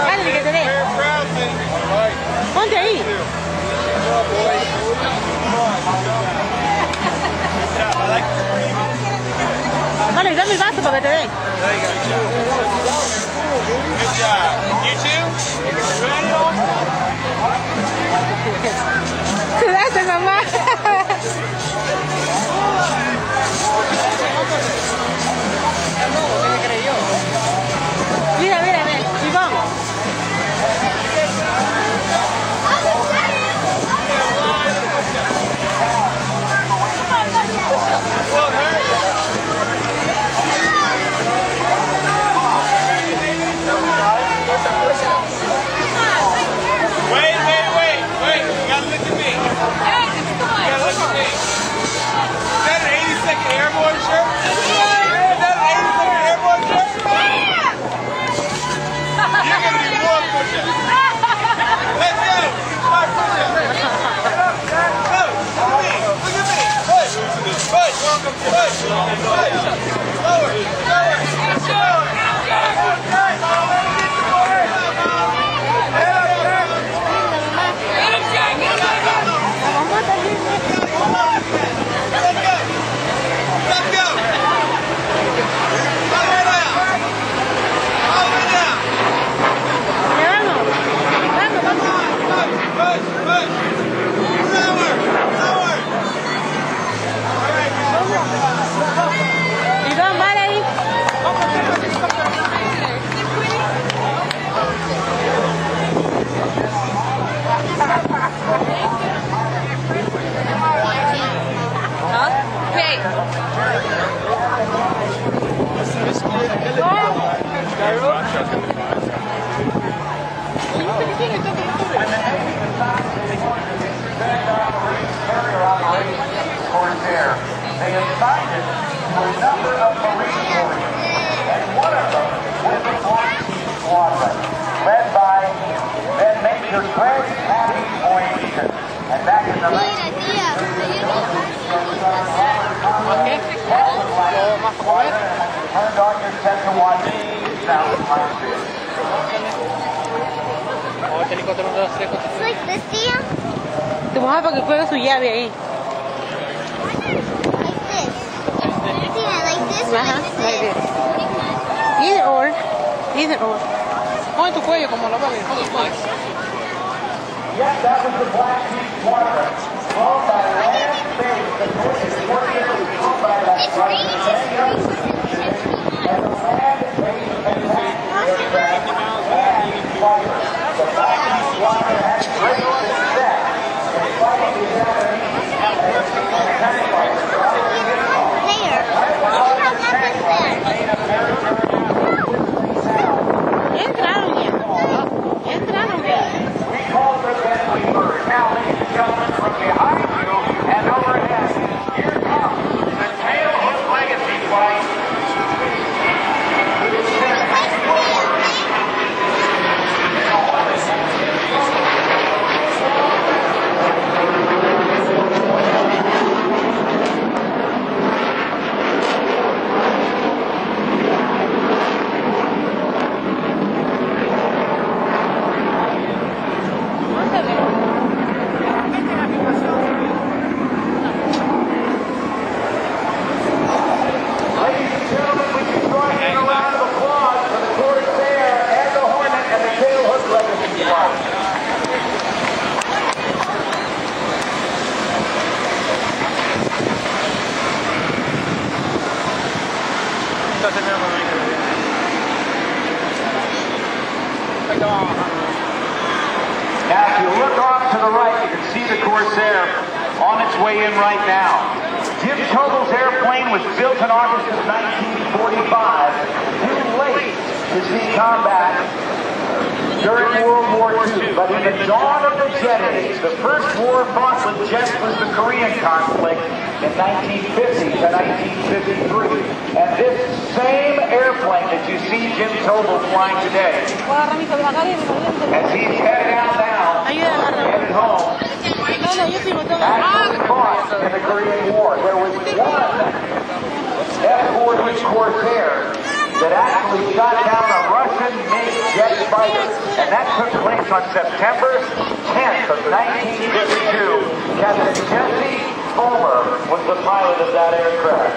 Dale, que te dé. Ponte ahí. Dale, dame el vaso para que te dé. Good job. You too? Gracias, mamá. Mira, mira, mira. Iván. Wait. You gotta look at me. You gotta look at me. Is that an 82nd Airborne shirt? Is that an 82nd Airborne shirt? You're gonna do more push-ups. Let's go. More push-ups. Go. Look at me. Push. Push. Lower. Iván, vale ahí. Hey. They assigned it to a number of Marine warriors, and one of them was the Parte Squadron, led by then Major Greg Patty Poindexter. And back in the 1960s, turned on your set to watch sound like this. It's like this, dear? Tu mamá para que juegue su llave ahí. Like this. Either or. Pon tu cuello como lo va a ver. Yes, that was the Black Sea Squadron. Flown by land base, the British warriors were flown by that squadron. And the land base attacked aircraft and fighters. The Black Sea Squadron had great success in fighting the Japanese tank fighters. Entraron ya. We call for Ben Weaver. Now, ladies and gentlemen, from behind you and overhead, here comes the Tailhook Legacy Flight. Now, if you look off to the right, you can see the Corsair on its way in right now. Jim Tobel's airplane was built in August of 1945, too late to see combat during World War II. But in the dawn of the jet age, the first war fought with jets was the Korean conflict in 1950 to 1953. And this same airplane that you see Jim Tobel flying today, as he's headed out now, headed home, U.S. Corsair that actually shot down a Russian MiG jet fighter. And that took place on September 10th of 1952. Captain Jesse Fulmer was the pilot of that aircraft.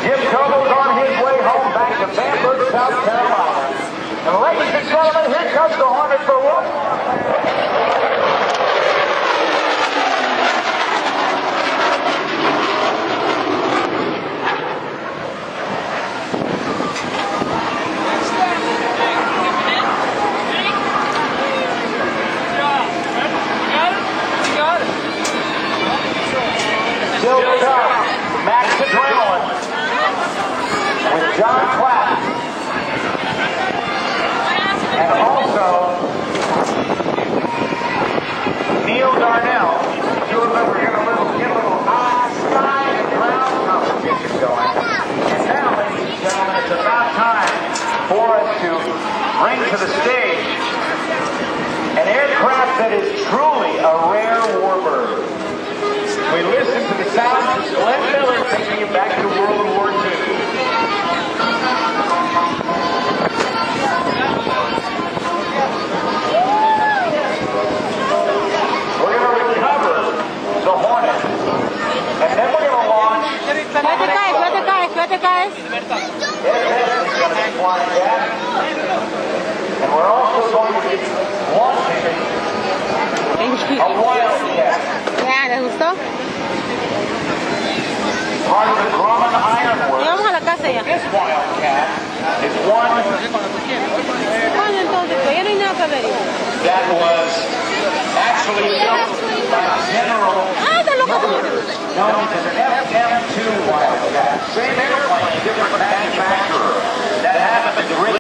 Jim Tobel's on his way home back to Bamberg, South Carolina. And ladies and gentlemen, here comes the Hornet for one. Still tough, Max Adrenaline with John Platt. And also Neil Darnell. Two of them are going to get a little high sky and ground competition going. And now, ladies and gentlemen, it's about time for us to bring to the stage an aircraft that is truly a rare warbird. We listen to the sounds of Glenn Miller taking you back to World War II. We're going to recover the Hornet. And then we're going to launch... Suéltate, caes. Is going to be flying that. And we're also going to be launching a Wildcat. Ya, ¿les gustó? Part of the Grumman Iron Works. Y vamos a la casa ya. This Wildcat is one Bueno, entonces, pues ya no hay nada que ver. that was actually built by General ¡Ah, está loco! known as an FM2 Wildcat. Same airplane, different manufacturer. That happened to really